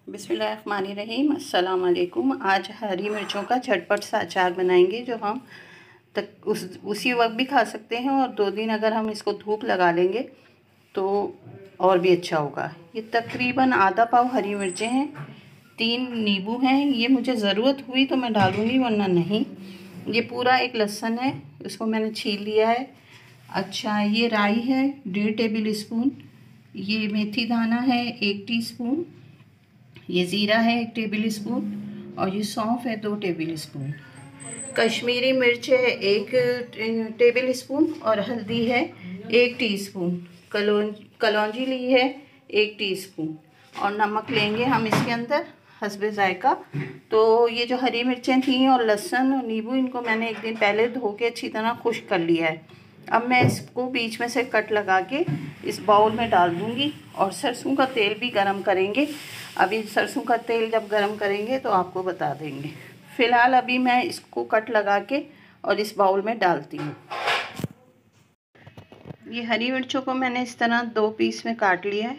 बिस्मिल्लाहिर्रहमानिर्रहीम। अस्सलाम वालेकुम। आज हरी मिर्चों का झटपट सा अचार बनाएंगे जो हम उसी वक्त भी खा सकते हैं और 2 दिन अगर हम इसको धूप लगा लेंगे तो और भी अच्छा होगा। ये तकरीबन आधा पाव हरी मिर्चें हैं, 3 नींबू हैं। ये मुझे ज़रूरत हुई तो मैं डालूँगी वरना नहीं। ये पूरा एक लहसुन है, उसको मैंने छील लिया है। अच्छा, ये राई है 1.5 टेबल स्पून। ये मेथी दाना है 1 टीस्पून। ये ज़ीरा है 1 टेबल स्पून और ये सौंफ है 2 टेबल स्पून। कश्मीरी मिर्च है 1 टेबल स्पून और हल्दी है 1 टीस्पून। कलौंजी ली है 1 टीस्पून और नमक लेंगे हम इसके अंदर हस्बे ज़ायका। तो ये जो हरी मिर्चें थी और लहसुन और नींबू, इनको मैंने एक दिन पहले धो के अच्छी तरह खुश्क कर लिया है। अब मैं इसको बीच में से कट लगा के इस बाउल में डाल दूँगी और सरसों का तेल भी गरम करेंगे। अभी सरसों का तेल जब गरम करेंगे तो आपको बता देंगे। फ़िलहाल अभी मैं इसको कट लगा के और इस बाउल में डालती हूँ। ये हरी मिर्चों को मैंने इस तरह 2 पीस में काट लिया है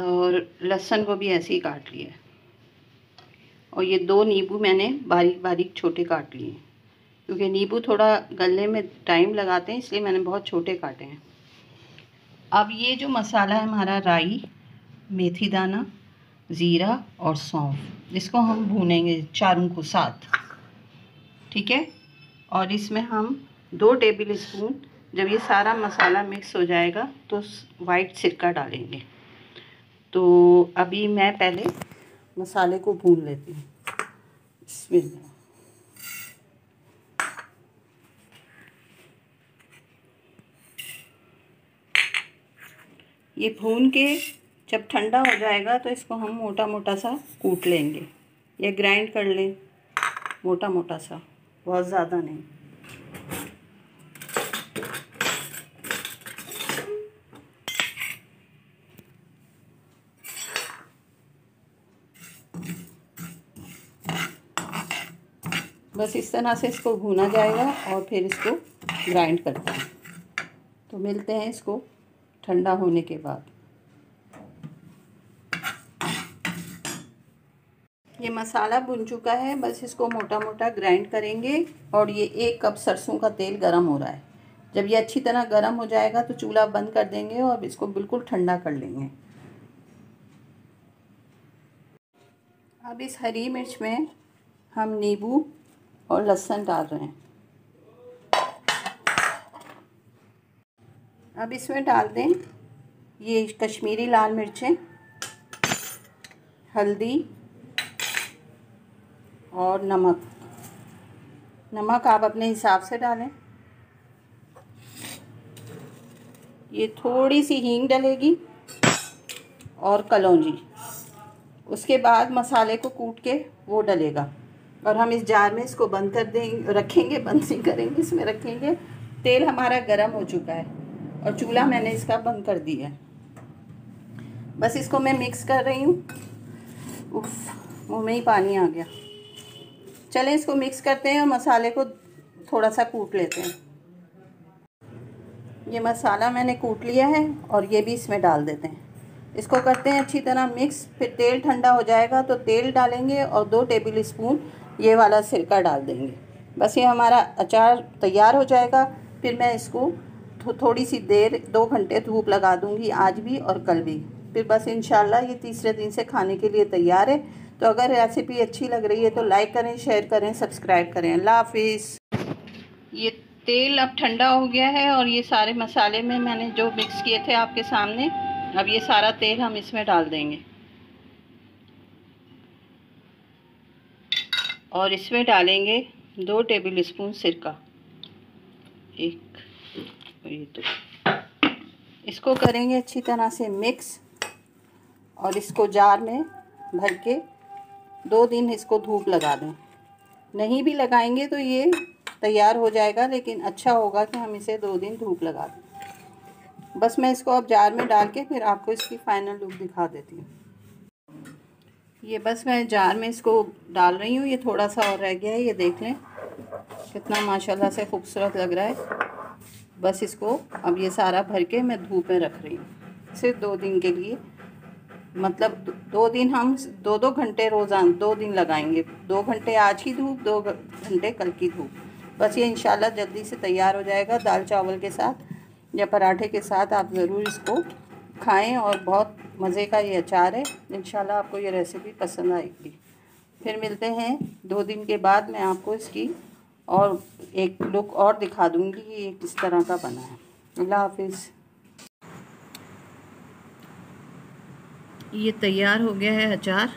और लहसुन को भी ऐसे ही काट लिया है। और ये 2 नींबू मैंने बारीक बारीक छोटे काट लिए हैं, क्योंकि नींबू थोड़ा गलने में टाइम लगाते हैं, इसलिए मैंने बहुत छोटे काटे हैं। अब ये जो मसाला है हमारा, राई, मेथी दाना, ज़ीरा और सौंफ, इसको हम भूनेंगे चारों को साथ, ठीक है। और इसमें हम 2 टेबल स्पून, जब ये सारा मसाला मिक्स हो जाएगा तो वाइट सिरका डालेंगे। तो अभी मैं पहले मसाले को भून लेती हूँ। बिस्मिल्लाह। ये भून के जब ठंडा हो जाएगा तो इसको हम मोटा मोटा सा कूट लेंगे या ग्राइंड कर लें, मोटा मोटा सा, बहुत ज़्यादा नहीं। बस इस तरह से इसको भूना जाएगा और फिर इसको ग्राइंड करते हैं। तो मिलते हैं इसको ठंडा होने के बाद। ये मसाला भुन चुका है, बस इसको मोटा मोटा ग्राइंड करेंगे। और ये 1 कप सरसों का तेल गरम हो रहा है। जब ये अच्छी तरह गरम हो जाएगा तो चूल्हा बंद कर देंगे और इसको बिल्कुल ठंडा कर लेंगे। अब इस हरी मिर्च में हम नींबू और लहसुन डाल रहे हैं। अब इसमें डाल दें ये कश्मीरी लाल मिर्चें, हल्दी और नमक। नमक आप अपने हिसाब से डालें। ये थोड़ी सी हींग डलेगी और कलौंजी। उसके बाद मसाले को कूट के वो डलेगा और हम इस जार में इसको बंद कर देंगे, रखेंगे, बंद नहीं करेंगे, इसमें रखेंगे। तेल हमारा गरम हो चुका है और चूल्हा मैंने इसका बंद कर दिया है। बस इसको मैं मिक्स कर रही हूँ। उफ, मुँह में ही पानी आ गया। चलें इसको मिक्स करते हैं और मसाले को थोड़ा सा कूट लेते हैं। ये मसाला मैंने कूट लिया है और ये भी इसमें डाल देते हैं। इसको करते हैं अच्छी तरह मिक्स। फिर तेल ठंडा हो जाएगा तो तेल डालेंगे और 2 टेबल स्पून ये वाला सिरका डाल देंगे। बस ये हमारा अचार तैयार हो जाएगा। फिर मैं इसको थोड़ी सी देर 2 घंटे धूप लगा दूंगी, आज भी और कल भी। फिर बस इंशाल्लाह ये तीसरे दिन से खाने के लिए तैयार है। तो अगर रेसिपी अच्छी लग रही है तो लाइक करें, शेयर करें, सब्सक्राइब करें। अल्लाह हाफिज़। ये तेल अब ठंडा हो गया है और ये सारे मसाले में मैंने जो मिक्स किए थे आपके सामने, अब ये सारा तेल हम इसमें डाल देंगे और इसमें डालेंगे 2 टेबल स्पून सिरका। ये तो इसको करेंगे अच्छी तरह से मिक्स और इसको जार में भर के 2 दिन इसको धूप लगा दें। नहीं भी लगाएंगे तो ये तैयार हो जाएगा, लेकिन अच्छा होगा कि हम इसे 2 दिन धूप लगा दें। बस मैं इसको अब जार में डाल के फिर आपको इसकी फ़ाइनल लुक दिखा देती हूँ। ये बस मैं जार में इसको डाल रही हूँ। ये थोड़ा सा और रह गया है, ये देख लें कितना माशाल्लाह से खूबसूरत लग रहा है। बस इसको अब ये सारा भर के मैं धूप में रख रही हूँ सिर्फ 2 दिन के लिए। मतलब 2 दिन हम 2-2 घंटे रोज़ाना 2 दिन लगाएंगे। 2 घंटे आज की धूप, 2 घंटे कल की धूप। बस ये इंशाल्लाह जल्दी से तैयार हो जाएगा। दाल चावल के साथ या पराठे के साथ आप ज़रूर इसको खाएं और बहुत मज़े का ये अचार है। इंशाल्लाह आपको ये रेसिपी पसंद आएगी। फिर मिलते हैं 2 दिन के बाद। मैं आपको इसकी और एक लुक और दिखा दूँगी कि ये किस तरह का बना है। अल्लाह हाफिज़। ये तैयार हो गया है अचार।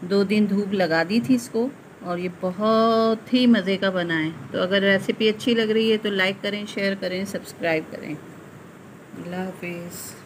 2 दिन धूप लगा दी थी इसको और ये बहुत ही मज़े का बना है। तो अगर रेसिपी अच्छी लग रही है तो लाइक करें, शेयर करें, सब्सक्राइब करें। अल्लाह हाफिज़।